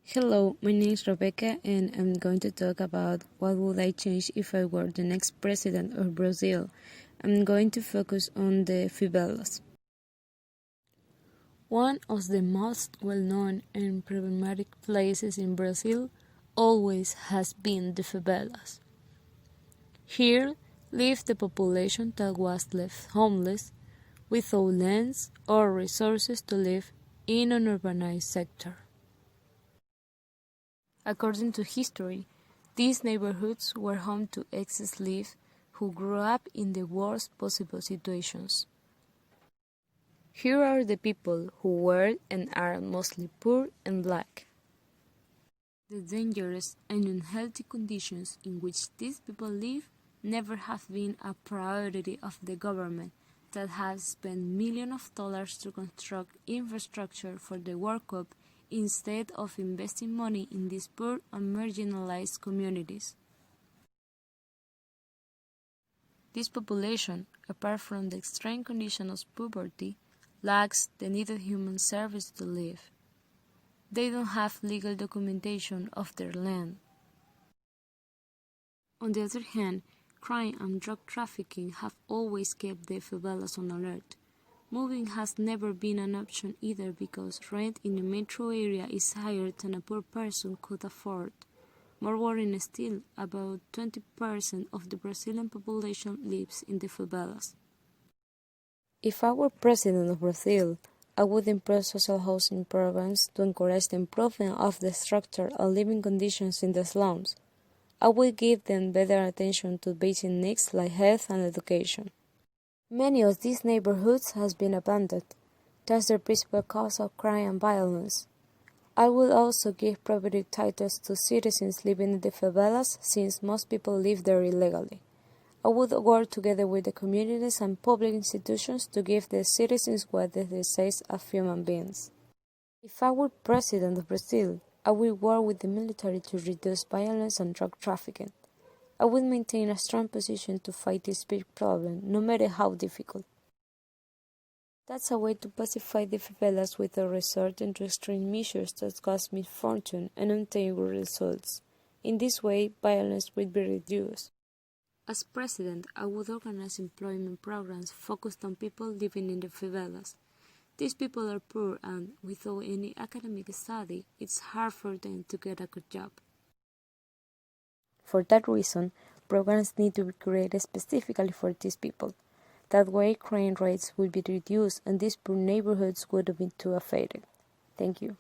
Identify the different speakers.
Speaker 1: Hello, my name is Rebecca and I'm going to talk about what would I change if I were the next president of Brazil. I'm going to focus on the favelas. One of the most well-known and problematic places in Brazil always has been the favelas. Here lived the population that was left homeless, without lands or resources to live in an urbanized sector. According to history, these neighborhoods were home to ex-slaves who grew up in the worst possible situations. Here are the people who were and are mostly poor and black. The dangerous and unhealthy conditions in which these people live never have been a priority of the government that has spent millions of dollars to construct infrastructure for the World Cup instead of investing money in these poor and marginalized communities. This population, apart from the extreme condition of poverty, lacks the needed human service to live. They don't have legal documentation of their land. On the other hand, crime and drug trafficking have always kept the favelas on alert. Moving has never been an option either because rent in the metro area is higher than a poor person could afford. More worrying still, about 20% of the Brazilian population lives in the favelas. If I were president of Brazil, I would improve social housing programs to encourage the improvement of the structure and living conditions in the slums. I would give them better attention to basic needs like health and education. Many of these neighborhoods have been abandoned. That's the principal cause of crime and violence. I would also give property titles to citizens living in the favelas since most people live there illegally. I would work together with the communities and public institutions to give the citizens what they deserve as human beings. If I were president of Brazil, I would work with the military to reduce violence and drug trafficking. I would maintain a strong position to fight this big problem, no matter how difficult. That's a way to pacify the favelas without resorting to extreme measures that cause misfortune and untangible results. In this way, violence would be reduced. As president, I would organize employment programs focused on people living in the favelas. These people are poor and, without any academic study, it's hard for them to get a good job. For that reason, programs need to be created specifically for these people. That way, crime rates will be reduced and these poor neighborhoods wouldn't be too affected. Thank you.